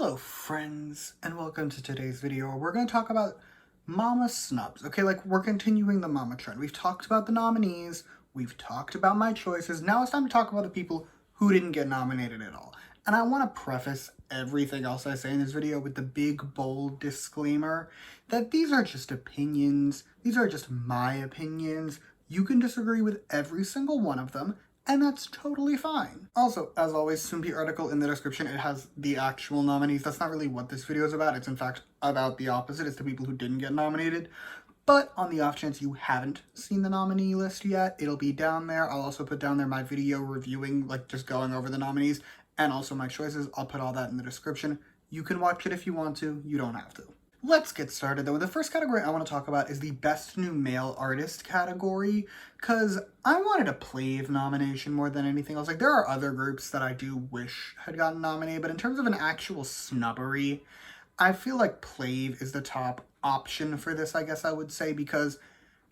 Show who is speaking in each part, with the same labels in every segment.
Speaker 1: Hello friends, and welcome to today's video where we're going to talk about MAMA Snubs. Okay, like we're continuing the MAMA trend. We've talked about the nominees, we've talked about my choices, now it's time to talk about the people who didn't get nominated at all. And I want to preface everything else I say in this video with the big bold disclaimer that these are just opinions, these are just my opinions. You can disagree with every single one of them, and that's totally fine. Also, as always, Soompi article in the description, it has the actual nominees. That's not really what this video is about. It's in fact about the opposite. It's the people who didn't get nominated. But on the off chance you haven't seen the nominee list yet, it'll be down there. I'll also put down there my video reviewing, like just going over the nominees, and also my choices. I'll put all that in the description. You can watch it if you want to. You don't have to. Let's get started though. The first category I want to talk about is the Best New Male Artist category, because I wanted a Plave nomination more than anything else. Like, there are other groups that I do wish had gotten nominated, but in terms of an actual snubbery, I feel like Plave is the top option for this, I guess I would say, because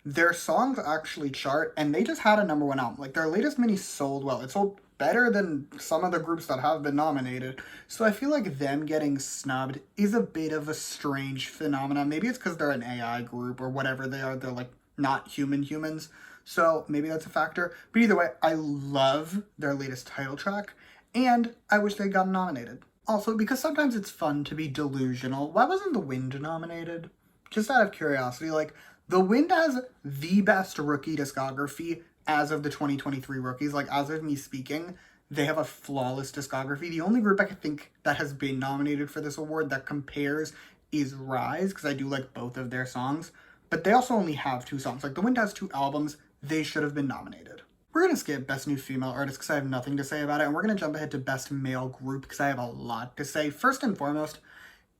Speaker 1: their songs actually chart, and they just had a #1 album. Like, their latest mini sold well. It sold better than some of the groups that have been nominated. So I feel like them getting snubbed is a bit of a strange phenomenon. Maybe it's because they're an AI group or whatever they are. They're like not humans. So maybe that's a factor. But either way, I love their latest title track, and I wish they got nominated. Also, because sometimes it's fun to be delusional, why wasn't The Wind nominated? Just out of curiosity, like, The Wind has the best rookie discography as of the 2023 rookies. Like, as of me speaking, they have a flawless discography. The only group I can think that has been nominated for this award that compares is Rise, because I do like both of their songs. But they also only have 2 songs. Like, The Wind has 2 albums. They should have been nominated. We're going to skip Best New Female Artist because I have nothing to say about it. And we're going to jump ahead to Best Male Group because I have a lot to say. First and foremost,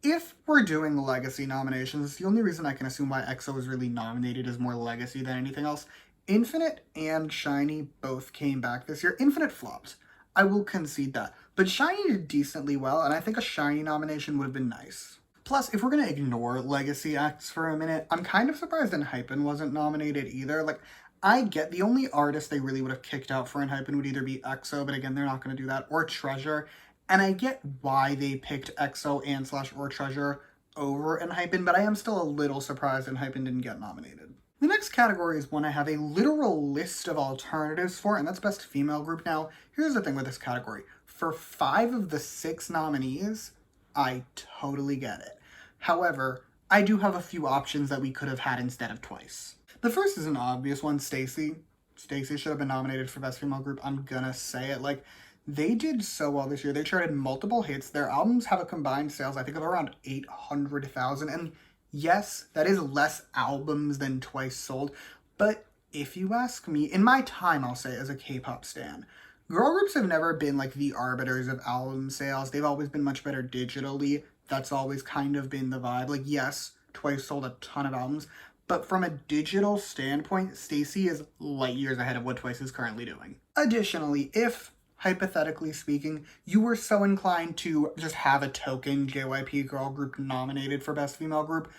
Speaker 1: if we're doing legacy nominations, the only reason I can assume why EXO is really nominated is more legacy than anything else. Infinite and SHINee both came back this year. Infinite flopped. I will concede that. But SHINee did decently well, and I think a SHINee nomination would have been nice. Plus, if we're going to ignore legacy acts for a minute, I'm kind of surprised ENHYPEN wasn't nominated either. Like, I get the only artist they really would have kicked out for ENHYPEN would either be EXO, but again, they're not going to do that, or Treasure. And I get why they picked EXO and / or Treasure over ENHYPEN, but I am still a little surprised ENHYPEN didn't get nominated. The next category is one I have a literal list of alternatives for, and that's Best Female Group. Now, here's the thing with this category. For 5 of the 6 nominees, I totally get it. However, I do have a few options that we could have had instead of twice. The first is an obvious one, Stacey. Stacey should have been nominated for Best Female Group. I'm gonna say it. Like, they did so well this year. They charted multiple hits. Their albums have a combined sales, I think, of around 800,000. And yes, that is less albums than Twice sold. But if you ask me, in my time, I'll say, as a K-pop stan, girl groups have never been like the arbiters of album sales. They've always been much better digitally. That's always kind of been the vibe. Like, yes, Twice sold a ton of albums, but from a digital standpoint, Stacey is light years ahead of what Twice is currently doing. Additionally, if, hypothetically speaking, you were so inclined to just have a token JYP girl group nominated for Best Female Group,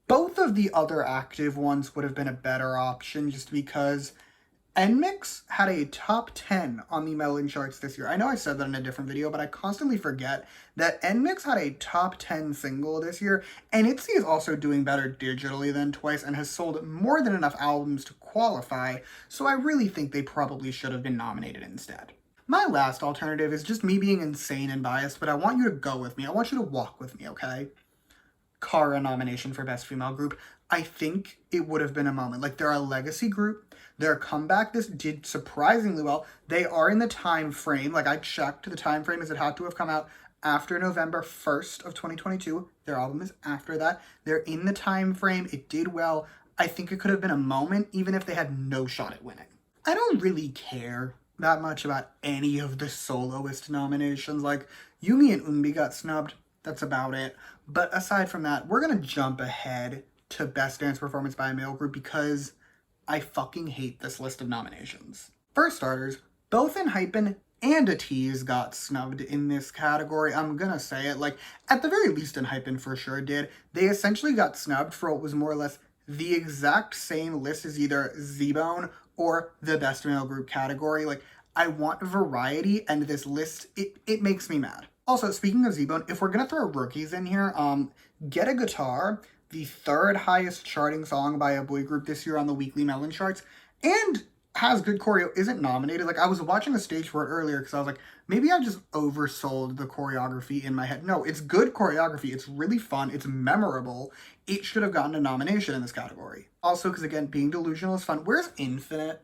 Speaker 1: both of the other active ones would have been a better option just because NMIXX had a top 10 on the Melon charts this year. I know I said that in a different video, but I constantly forget that NMIXX had a top 10 single this year, and ITZY is also doing better digitally than Twice and has sold more than enough albums to qualify, so I really think they probably should have been nominated instead. My last alternative is just me being insane and biased, but I want you to go with me. I want you to walk with me, okay? Kara nomination for Best Female Group. I think it would have been a moment. Like, they're a legacy group. Their comeback this did surprisingly well. They are in the time frame. Like, I checked the time frame as it had to have come out after November 1st of 2022. Their album is after that. They're in the time frame. It did well. I think it could have been a moment even if they had no shot at winning. I don't really care that much about any of the soloist nominations. Like, Yumi and Eunbi got snubbed. That's about it. But aside from that, we're going to jump ahead to Best Dance Performance by a Male Group because I fucking hate this list of nominations. For starters, both ENHYPEN and ATEEZ got snubbed in this category. I'm gonna say it, like, at the very least ENHYPEN for sure did. They essentially got snubbed for what was more or less the exact same list as either Z-Bone or the Best Male Group category. Like, I want variety, and this list, it makes me mad. Also, speaking of Z-Bone, if we're gonna throw rookies in here, Get a Guitar, the third highest charting song by a boy group this year on the Weekly Melon charts, and has good choreo, isn't nominated. Like, I was watching a stage for it earlier because I was like, maybe I just oversold the choreography in my head. No, it's good choreography. It's really fun. It's memorable. It should have gotten a nomination in this category. Also, because again, being delusional is fun. Where's Infinite?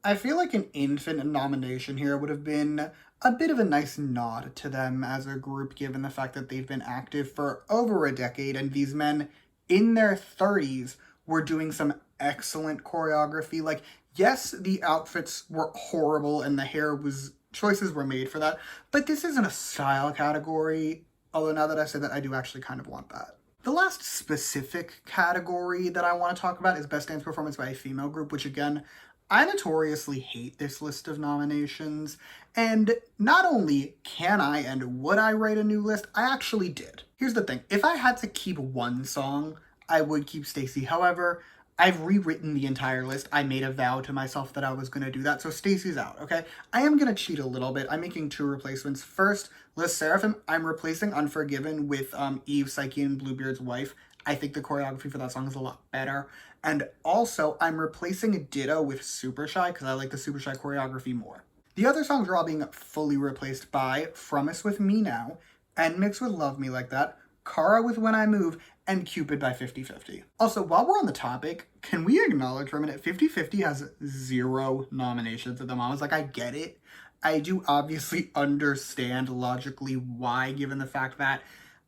Speaker 1: I feel like an Infinite nomination here would have been a bit of a nice nod to them as a group, given the fact that they've been active for over a decade, and these men in their 30s were doing some excellent choreography. Like, yes, the outfits were horrible and the hair was, choices were made for that, but this isn't a style category, although now that I said that, I do actually kind of want that. The last specific category that I want to talk about is Best Dance Performance by a Female Group, which again, I notoriously hate this list of nominations, and not only can I and would I write a new list, I actually did. Here's the thing, if I had to keep one song, I would keep Stacy. However, I've rewritten the entire list. I made a vow to myself that I was going to do that, so Stacy's out, okay? I am going to cheat a little bit. I'm making two replacements. First, Les Seraphim, I'm replacing Unforgiven with Eve, Psyche, and Bluebeard's Wife. I think the choreography for that song is a lot better. And also, I'm replacing Ditto with Super Shy because I like the Super Shy choreography more. The other songs are all being fully replaced by Promise with Me Now, Mix with Love Me Like That, Kara with When I Move, and Cupid by 50/50. Also, while we're on the topic, can we acknowledge for a minute, 50/50 has 0 nominations at the moment. Like, I get it. I do obviously understand logically why, given the fact that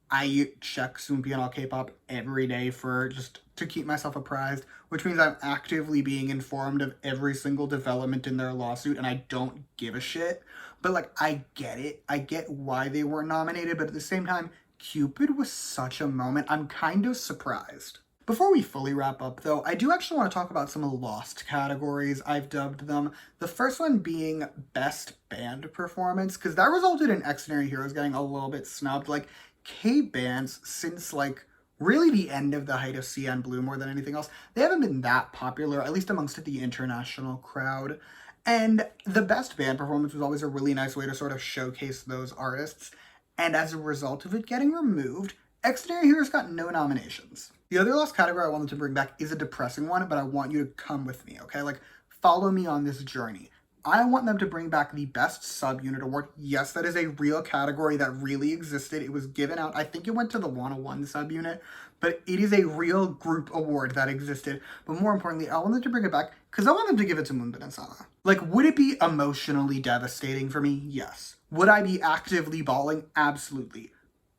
Speaker 1: I check Soompi and all K-pop every day for just to keep myself apprised, which means I'm actively being informed of every single development in their lawsuit, and I don't give a shit. But, like, I get it. I get why they weren't nominated, but at the same time, Cupid was such a moment. I'm kind of surprised. Before we fully wrap up, though, I do actually want to talk about some lost categories, I've dubbed them. The first one being Best Band Performance, because that resulted in Extraordinary Heroes getting a little bit snubbed. Like, K-bands, since, like, really the end of the height of CN Blue more than anything else, they haven't been that popular, at least amongst the international crowd. And the Best Band Performance was always a really nice way to sort of showcase those artists. And as a result of it getting removed, Extraordinary Heroes got no nominations. The other last category I wanted to bring back is a depressing one, but I want you to come with me, okay? Like, follow me on this journey. I want them to bring back the Best Subunit Award. Yes, that is a real category that really existed. It was given out, I think it went to the 101 subunit, but it is a real group award that existed. But more importantly, I want them to bring it back because I want them to give it to Moonbin and Sama. Like, would it be emotionally devastating for me? Yes. Would I be actively bawling? Absolutely.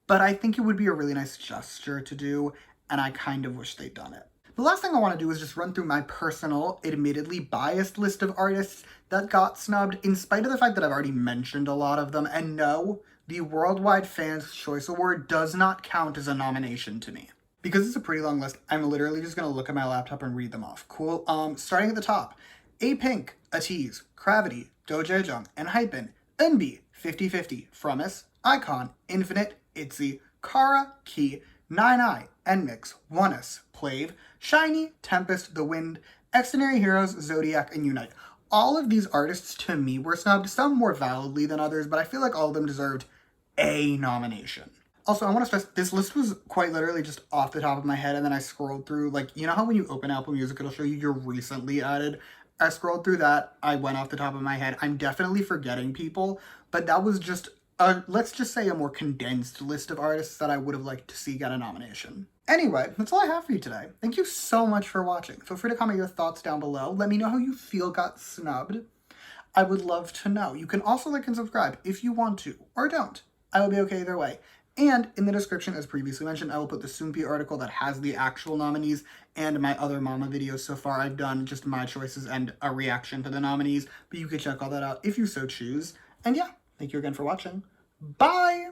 Speaker 1: But I think it would be a really nice gesture to do, and I kind of wish they'd done it. The last thing I want to do is just run through my personal, admittedly biased list of artists that got snubbed, in spite of the fact that I've already mentioned a lot of them. And no, the Worldwide Fans' Choice Award does not count as a nomination to me. Because it's a pretty long list, I'm literally just going to look at my laptop and read them off. Cool. Starting at the top, A-Pink, Atiz, Gravity, Dojejong, and Hypen, NB, 50/50, Promise, Icon, Infinite, ITZY, Kara, Key, 9i, NMIX, Onus, Plave, Shiny, Tempest, The Wind, Extraordinary Heroes, Zodiac, and Unite. All of these artists, to me, were snubbed, some more validly than others, but I feel like all of them deserved a nomination. Also, I want to stress, this list was quite literally just off the top of my head, and then I scrolled through, like, you know how when you open Apple Music, it'll show you your recently added? I scrolled through that, I went off the top of my head. I'm definitely forgetting people, but that was just let's just say a more condensed list of artists that I would have liked to see get a nomination. Anyway, that's all I have for you today. Thank you so much for watching. Feel free to comment your thoughts down below. Let me know how you feel got snubbed. I would love to know. You can also like and subscribe if you want to, or don't. I will be okay either way. And in the description, as previously mentioned, I will put the Soompi article that has the actual nominees and my other Mama videos so far. I've done just my choices and a reaction to the nominees, but you can check all that out if you so choose. And yeah, thank you again for watching. Bye!